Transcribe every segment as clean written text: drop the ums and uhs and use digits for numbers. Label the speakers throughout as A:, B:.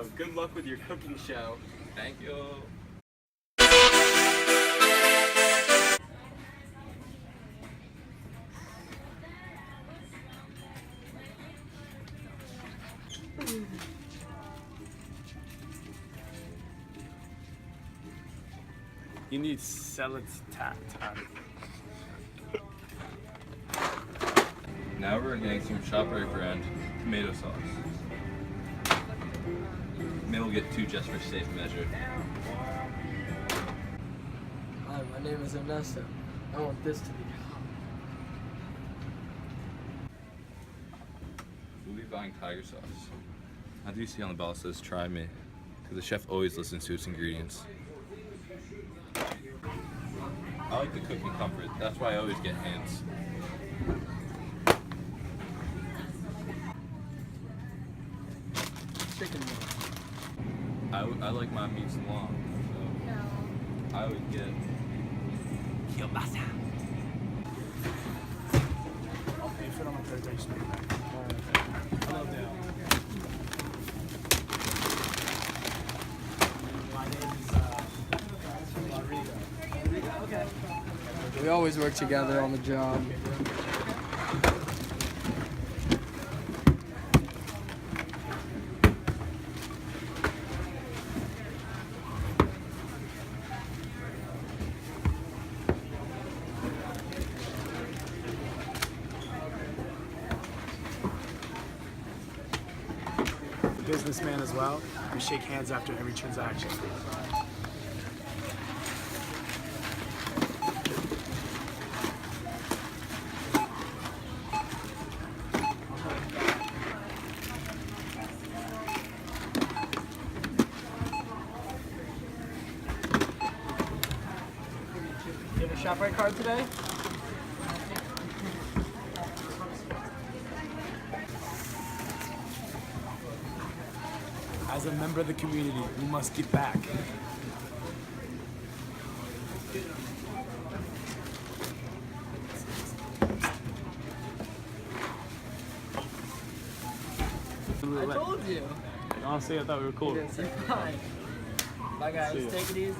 A: So good luck with your cooking show.
B: Thank you.
A: You need salad time.
B: Now we're getting some ShopRite brand tomato sauce. Maybe we'll get 2 just for safe measure.
C: Hi, my name is Ernesto. I want this to be
B: We'll be buying tiger sauce. I do see on the bottle it says try me, because the chef always listens to its ingredients. I like the cooking comfort, that's why I always get hands.
C: chicken meat.
B: I like my meats long, so I would get kielbasa.
A: I'll pay for it on my presentation. Hello, Dale. My name is Rodrigo. Okay.
C: We always work together on the job.
A: Businessman as well. We shake hands after every transaction.
C: You have a ShopRite card today?
A: As a member of the community, we must give back.
C: I told you.
A: Honestly, I thought we were cool.
C: Yes, you're fine. Bye guys,
A: See ya.
C: take it easy.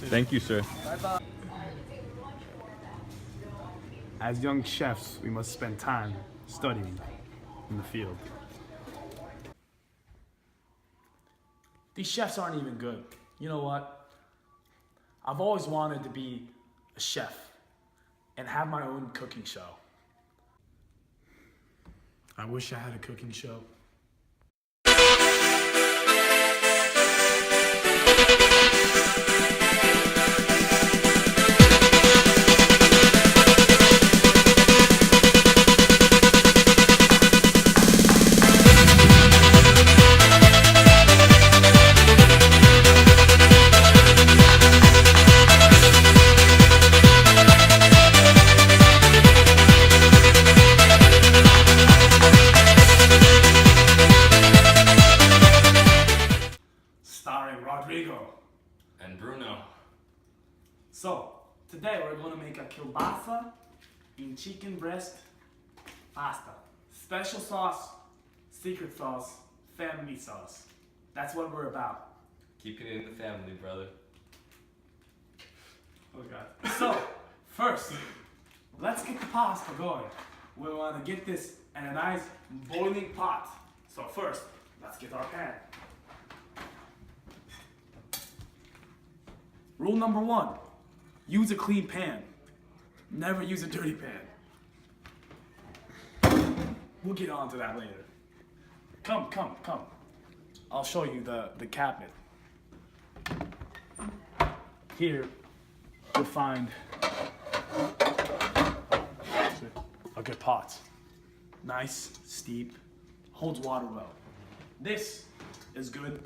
B: Thank you, sir.
C: Bye bye.
A: As young chefs, we must spend time studying in the field. These chefs aren't even good. You know what? I've always wanted to be a chef and have my own cooking show. I wish I had a cooking show. Starring Rodrigo.
B: And Bruno.
A: So, today we're going to make a kielbasa in chicken breast pasta. Special sauce, secret sauce, family sauce. That's what we're about.
B: Keep it in the family, brother.
A: Oh God. So, first, let's get the pasta going. We want to get this in a nice boiling pot. So first, let's get our pan. Rule number 1, use a clean pan. Never use a dirty pan. We'll get on to that later. Come. I'll show you the cabinet. Here, you'll find a good pot. Nice, steep, holds water well. This is good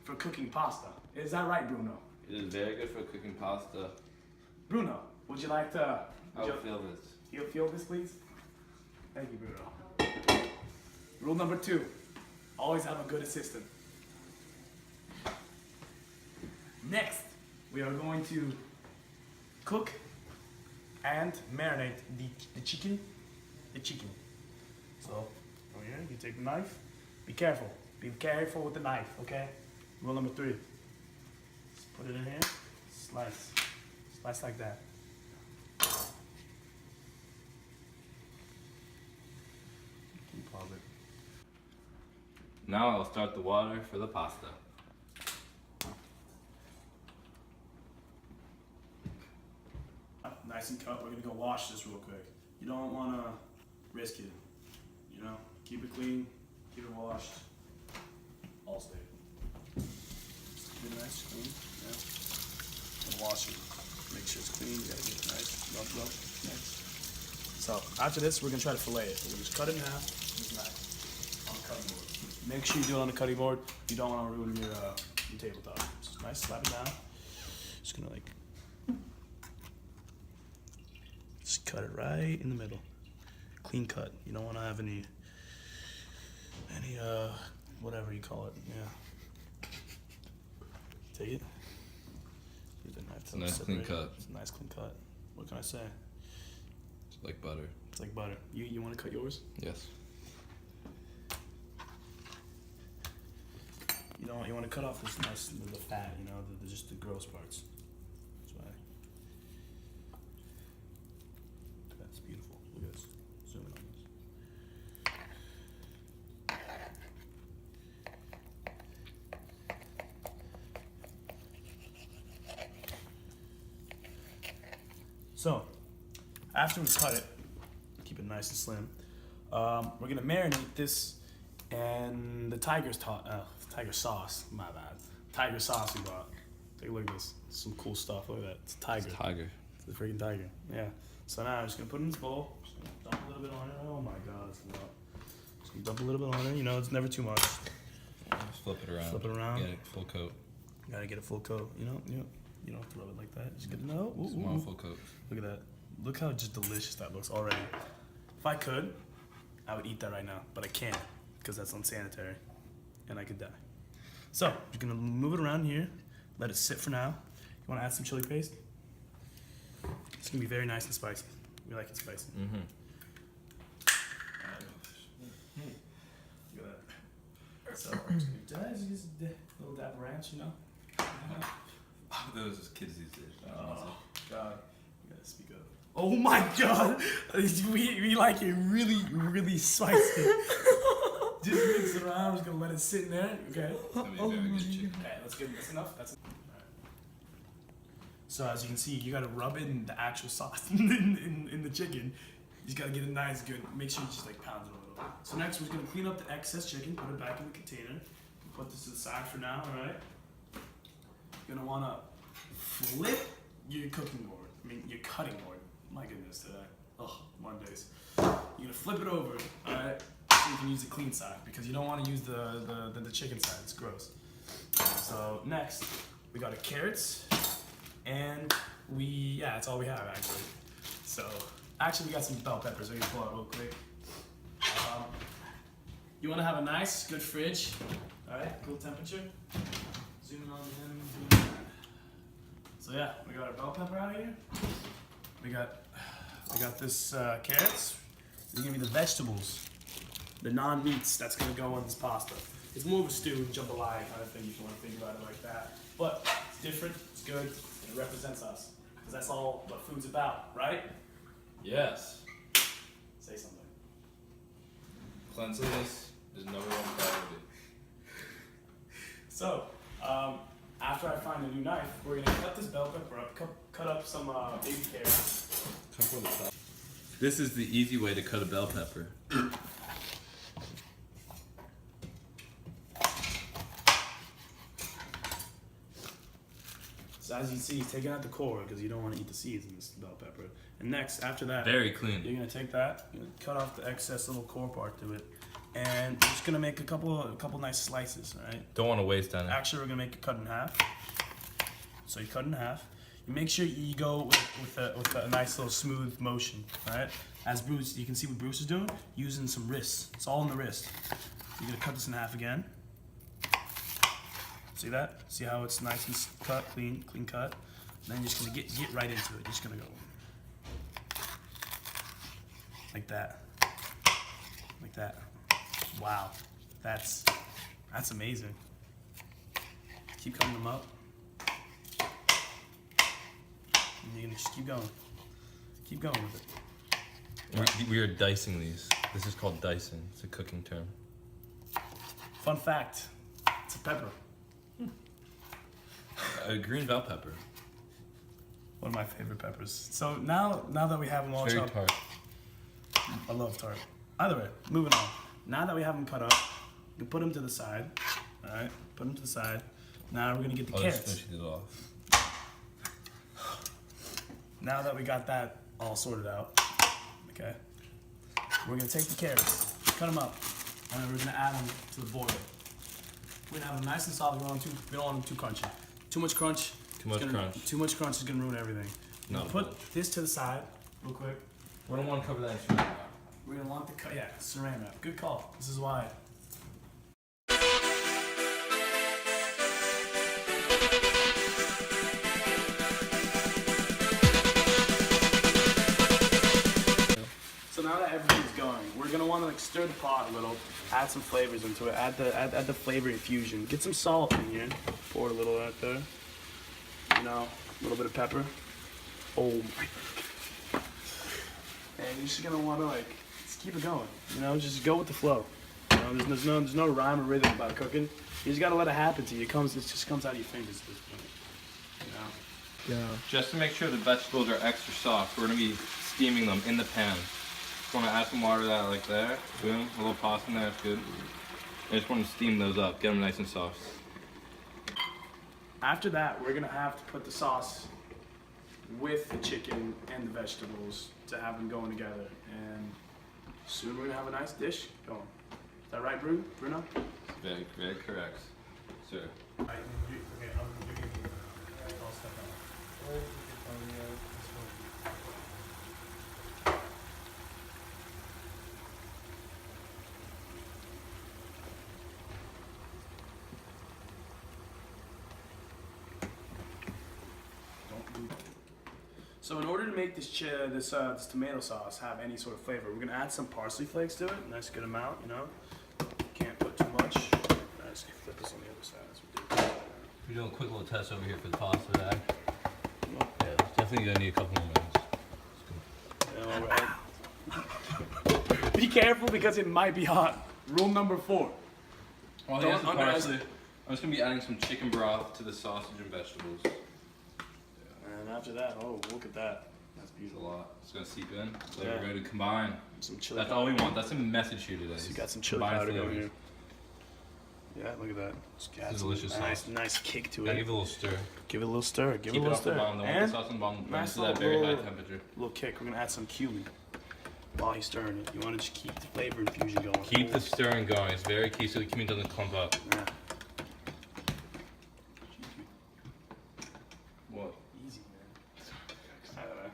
A: for cooking pasta. Is that right, Bruno?
B: It is very good for cooking pasta.
A: Bruno, would you like to...
B: I will feel this.
A: You'll feel this, please? Thank you, Bruno. Rule number 2, always have a good assistant. Next, we are going to cook and marinate the chicken. So, over here, you take the knife. Be careful with the knife, okay? Rule number 3. Just put it in here, slice. Slice like that. Can you pause it?
B: Now I'll start the water for the pasta.
A: Nice and cut. We're gonna go wash this real quick. You don't wanna risk it. You know, keep it clean, keep it washed. All stay. Keep it nice, clean. Yeah. And wash it. Make sure it's clean. You gotta get it nice. Rub. Nice. So after this, we're gonna try to fillet it. We're gonna just cut it in half. Just nice on the cutting board. Make sure you do it on the cutting board. You don't want to ruin your tabletop. Just nice, slap it down. Just gonna like. Just cut it right in the middle. Clean cut. You don't want to have any whatever you call it. Yeah. Take it. Use the knife
B: It's a nice clean cut.
A: It's a nice clean cut. What can I say?
B: It's like butter.
A: It's like butter. You want to cut yours?
B: Yes.
A: You want to cut off this nice the fat. You know, just the gross parts. That's why. That's beautiful. Look at this. Zoom in on this. So, after we cut it, keep it nice and slim. We're gonna marinate this and the tiger sauce. My bad. Tiger sauce we bought. Take a look at this. Some cool stuff. Look at that. It's a tiger.
B: It's a tiger.
A: It's a freaking tiger. Yeah. So now I'm just gonna put it in this bowl. Just gonna dump a little bit on it. Oh my god, it's a lot. Just gonna dump a little bit on it. You know, it's never too much.
B: Just flip it around.
A: Flip it around.
B: Get it full coat.
A: Gotta get a full coat. You don't have to rub it like that. Just get it out.
B: Small full coat.
A: Look at that. Look how just delicious that looks already. If I could, I would eat that right now, but I can't because that's unsanitary, and I could die. So you're gonna move it around here, let it sit for now. You wanna add some chili paste? It's gonna be very nice and spicy. We like it spicy.
B: Mm-hmm.
A: Look at that. So I'm just gonna just a little dab of ranch, you know.
B: Those are kids these days.
A: Oh God, we gotta speak up. Oh my God, we like it really, really spicy. Just mix it around. We're just gonna let it sit in there. Okay.
B: It's gonna be very good chicken.
A: Okay, that's good. That's enough. That's enough. Right. So as you can see, you gotta rub in the actual sauce in the chicken. You just gotta get it nice, good. Make sure you just like pound it a little. So next, we're gonna clean up the excess chicken, put it back in the container. Put this to the side for now. All right. You're gonna wanna flip your cooking board. I mean, your cutting board. My goodness, today. Ugh, Mondays. You're gonna flip it over. All right. So you can use the clean side because you don't want to use the chicken side. It's gross. So next, we got the carrots, and that's all we have actually. So actually, we got some bell peppers. We're gonna pull out real quick. You want to have a nice, good fridge. All right, cool temperature. Zoom in on him. So yeah, we got our bell pepper out here. We got this carrots. These are gonna be the vegetables. The non-meats that's gonna go on this pasta. It's more of a stew, jambalaya kind of thing if you want to think about it like that. But it's different, it's good, and it represents us. Because that's all what food's about, right?
B: Yes.
A: Say something.
B: Cleanliness is number one priority.
A: So, after I find a new knife, we're gonna cut this bell pepper up, cut up some baby carrots.
B: Come for the top. This is the easy way to cut a bell pepper.
A: So as you see, he's taking out the core because you don't want to eat the seeds in this bell pepper. And next, after that,
B: Very clean.
A: you're gonna take that, you're gonna cut off the excess little core part to it, and we're just gonna make a couple nice slices, all right?
B: Don't want to waste on it.
A: Actually, we're gonna make it cut in half. So you cut in half. You make sure you go with a nice little smooth motion, all right? As Bruce, you can see what Bruce is doing, using some wrists. It's all in the wrist. You're gonna cut this in half again. See that? See how it's nice and cut, clean cut? Then you're just gonna get right into it. You're just gonna go like that, like that. Wow, that's amazing. Keep cutting them up. And you're gonna just keep going. Keep going with it.
B: We are dicing these. This is called dicing. It's a cooking term.
A: Fun fact, it's a pepper.
B: A green bell pepper.
A: One of my favorite peppers. So now that we have them all
B: Very
A: chopped,
B: tart.
A: I love tart. Either way, moving on. Now that we have them cut up, you can put them to the side. All right, put them to the side. Now we're gonna get the
B: I'll just
A: carrots.
B: finish these off.
A: Now that we got that all sorted out, okay, we're gonna take the carrots, cut them up, and then we're gonna add them to the boil. We're gonna have them nice and soft. We don't want them too crunchy. Too much crunch.
B: Too much crunch.
A: Too much crunch is gonna ruin everything.
B: No.
A: Put this to the side, real quick.
B: We don't want to cover that in sugar.
A: We're gonna want the saran wrap. Good call. This is why. So now that everything's going, we're gonna want to like stir the pot a little, add some flavors into it, add the flavor infusion. Get some salt in here. Pour a little right there. You know, a little bit of pepper. Oh my. And you're just gonna want to like just keep it going. You know, just go with the flow. You know, there's no rhyme or rhythm about cooking. You just gotta let it happen to you. It just comes out of your fingers at this point. You know.
C: Yeah.
B: Just to make sure the vegetables are extra soft, we're gonna be steaming them in the pan. Just want to add some water to that like there. Boom, a little pasta in there, that's good. I just want to steam those up, get them nice and soft.
A: After that, we're gonna have to put the sauce with the chicken and the vegetables to have them going together. And soon we're gonna have a nice dish going. Is that right, Bruno?
B: Very, very correct, sir.
A: So in order to make this tomato sauce have any sort of flavor, we're gonna add some parsley flakes to it. Nice good amount, you know. Can't put too much. Nice. Flip this on the other side as we do.
B: We're doing a quick little test over here for the pasta bag.
A: Oh.
B: Yeah, definitely gonna need a couple more minutes.
A: Yeah, be careful because it might be hot. Rule number 4.
B: While
A: Don't
B: he has the parsley,
A: underestimate-
B: I'm just gonna be adding some chicken broth to the sausage and vegetables.
A: And after that, oh, look at that. That's
B: It's a
A: beautiful.
B: lot. It's gonna seep in. So
A: Yeah.
B: we're ready to combine.
A: Some chili
B: That's
A: powder.
B: all we want. That's the message here today.
A: So you got some chili
B: Combine
A: powder going
B: flavors.
A: here. Yeah, look at that. Just add
B: It's a
A: some
B: delicious sauce.
A: nice kick to
B: Gotta
A: it.
B: give it a little stir.
A: Give it a little stir. Give it
B: Keep
A: a
B: it
A: little
B: off the
A: stir.
B: bottom. Don't want
A: And
B: the sauce on the bottom. Bring
A: nice
B: it to that very high
A: little-
B: temperature.
A: little kick. We're gonna add some cumin while he's stirring it. You want to just keep the flavor infusion going.
B: Keep the stirring going. It's very key so the cumin doesn't clump up.
A: Yeah.
B: What?
A: Easy, man.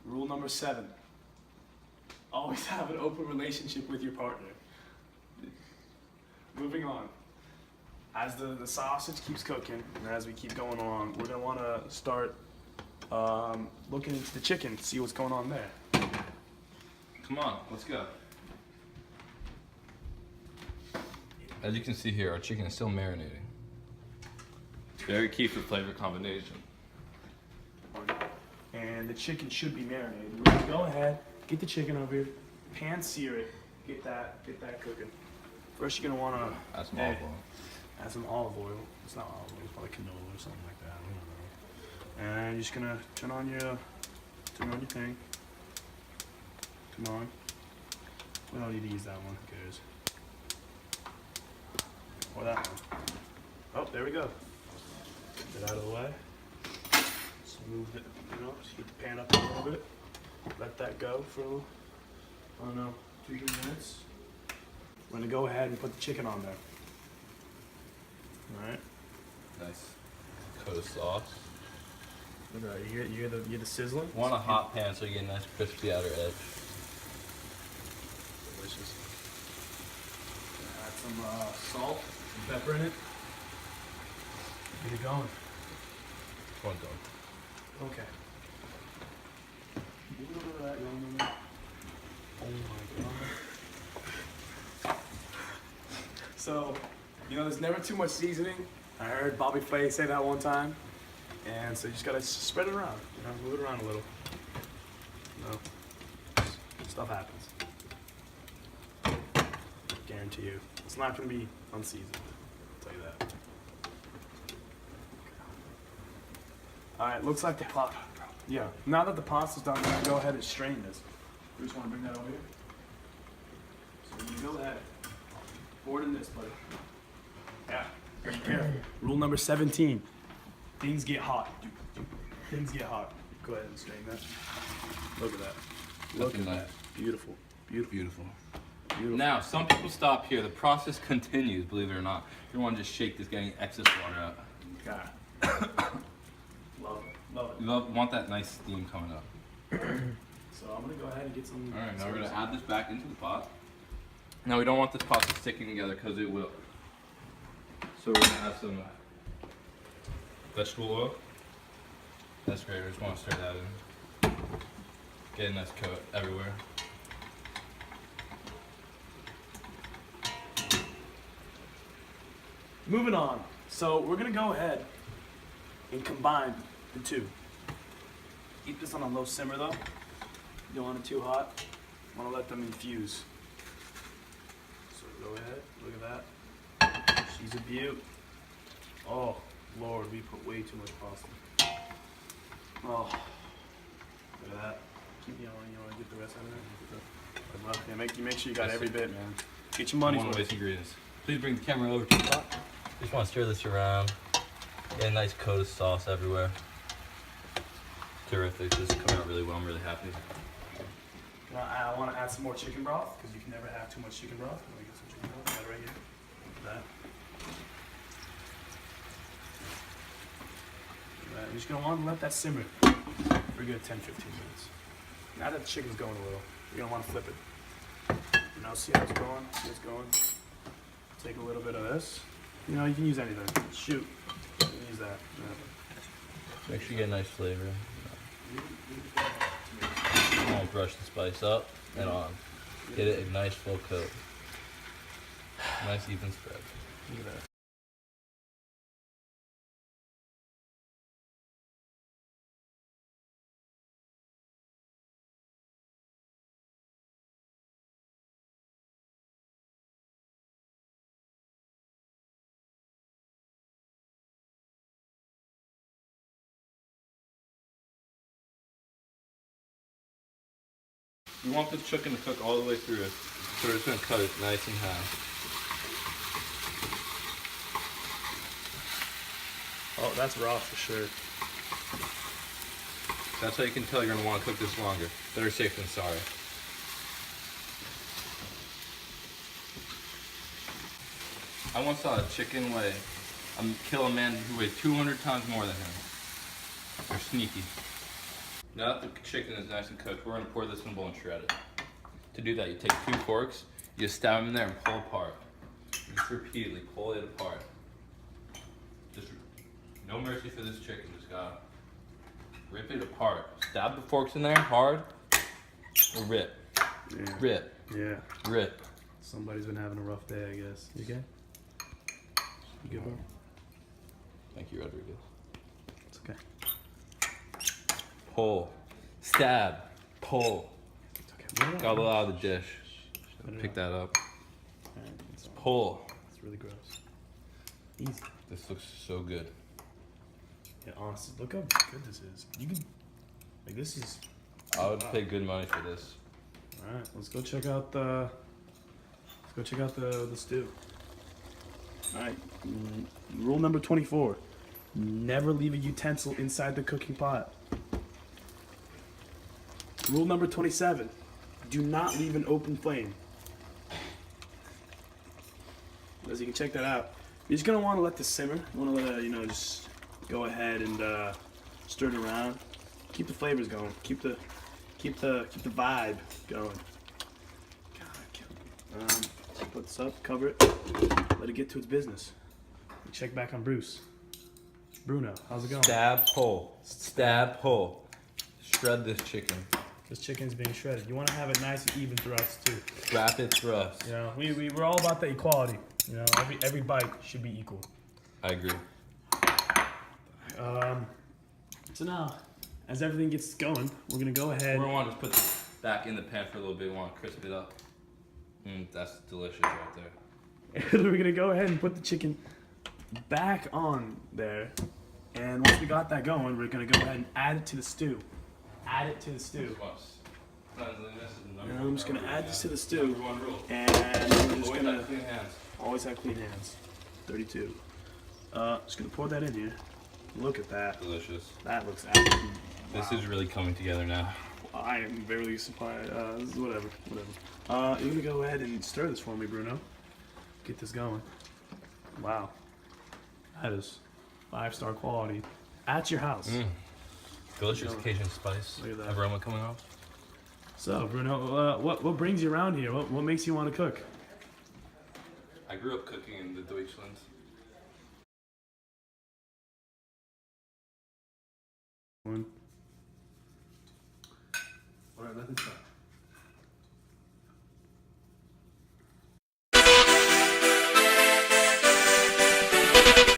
A: Rule number 7. Always have an open relationship with your partner. Moving on. As the sausage keeps cooking, and as we keep going along, we're gonna want to start looking into the chicken, see what's going on there.
B: Come on, let's go. As you can see here, our chicken is still marinating. It's very key for flavor combination.
A: And the chicken should be marinated. We're gonna go ahead, get the chicken over here, pan sear it, get that cooking. First, you're gonna wanna
B: Add some olive oil.
A: add some olive oil. It's not olive oil, it's probably canola or something like that. I don't know. And you're just gonna turn on your thing. Come on. We don't need to use that one. Who cares? Or that one. Oh, there we go. Get that out of the way. Smooth it, you know, just heat the pan up a little bit. Let that go for, I don't know, 2-3 minutes. We're gonna go ahead and put the chicken on there. All right.
B: Nice coat of sauce.
A: Look at that. You hear the sizzling?
B: Want a hot pan so you get a nice crispy outer edge.
A: Delicious. Add some salt, some pepper in it. Get it going.
B: One done.
A: Okay. Move it over to that, no. Oh my god. So, you know, there's never too much seasoning. I heard Bobby Flay say that one time. And so you just gotta spread it around, you know, move it around a little. You know, stuff happens. Guarantee you. It's not gonna be unseasoned, I'll tell you that. Alright, looks like the pot. Yeah, now that the pasta's done, I'm gonna go ahead and strain this. You just wanna bring that over here? So you go ahead. Pour it in this, buddy. Yeah, be careful. Rule number 17. Things get hot. Things get hot. Go ahead and strain that. Look at that. Look at that. Beautiful. Beautiful.
B: Beautiful.
A: Beautiful.
B: Now, some people stop here. The process continues, believe it or not. You don't want to just shake this, getting excess water out.
A: God. Love it. Love it.
B: You want that nice steam coming up.
A: So I'm gonna go ahead and get some.
B: All right, now we're gonna add this back into the pot. Now we don't want this pasta sticking together because it will. So we're gonna add some vegetable oil. That's great. We just want to stir that in. Get a nice coat everywhere.
A: Moving on. So we're gonna go ahead and combine the two. Keep this on a low simmer though. You don't want it too hot. You want to let them infuse. So go ahead. Look at that. She's a beaut. Oh Lord, we put way too much pasta. Oh, look at that. Keep you want to get the rest out of there. Yeah, make sure you got every bit, man. Get your money's worth.
B: Waste ingredients. Please bring the camera over to the pot. Just want to stir this around. Get a nice coat of sauce everywhere. Terrific. This is coming out really well. I'm really happy.
A: I want to add some more chicken broth because you can never have too much chicken broth. Let me get some chicken broth. That right here. Look at that. You're just going to want to let that simmer for a good 10-15 minutes. Now that the chicken's going a little, you're going to want to flip it. You know, see how it's going? See how it's going? Take a little bit of this. You know, you can use anything. Shoot. You can use that. Yeah.
B: Make sure you get a nice flavor. I'll brush the spice up and on. Get it a nice full coat. Nice even spread.
A: Look at that.
B: You want the chicken to cook all the way through it. So we're just going to cut it nice in half.
A: Oh, that's raw for sure.
B: That's how you can tell you're going to want to cook this longer. Better safe than sorry. I once saw a chicken kill a man who weighed 200 times more than him. They're sneaky. Now that the chicken is nice and cooked, we're going to pour this in a bowl and shred it. To do that, you take 2 forks, you just stab them in there and pull apart. Just repeatedly pull it apart. Just no mercy for this chicken, just gotta rip it apart. Stab the forks in there hard, or rip.
A: Yeah.
B: Rip.
A: Yeah.
B: Rip.
A: Somebody's been having a rough day, I guess. You okay? You good, bro?
B: Thank you, Rodriguez.
A: It's okay.
B: Pull. Stab. Pull.
A: It's okay.
B: Got a little out of the dish. Pick that up. Pull.
A: It's really gross. Easy.
B: This looks so good.
A: Yeah, honestly, look how good this is. You can, like, this is.
B: I would pay good money for this.
A: All right, let's go check out the. Let's go check out the stew. All right, rule number 24: never leave a utensil inside the cooking pot. Rule number 27: do not leave an open flame. As you can check that out, you're just gonna want to let this simmer. You want to let it, just go ahead and stir it around. Keep the flavors going. Keep the vibe going. God, put this up, cover it, let it get to its business. Check back on Bruno, how's it going?
B: Stab, pull. Stab, pull. Shred this chicken.
A: This chicken's being shredded. You want to have it nice and even thrusts too.
B: Rapid thrust.
A: We're all about the equality. Every bite should be equal.
B: I agree.
A: So now, as everything gets going, we're gonna go ahead.
B: We're gonna want to put this back in the pan for a little bit. We want to crisp it up. That's delicious right there.
A: We're gonna go ahead and put the chicken back on there, and once we got that going, we're gonna go ahead and add it to the stew. Add it to the stew. And I'm just gonna add this to the stew, and we're just gonna always have clean hands. 32. Just gonna pour that in here. Look at that.
B: Delicious.
A: That looks absolutely. Wow.
B: This is really coming together now.
A: I am very surprised. Whatever. You're gonna go ahead and stir this for me, Bruno. Get this going. Wow. That is 5-star quality. At your house.
B: Delicious Cajun spice
A: Look at that.
B: aroma coming off.
A: So, Bruno, what brings you around here? What makes you want to cook?
B: I grew up cooking in the Deutschland.
A: Alright, nothing's fine.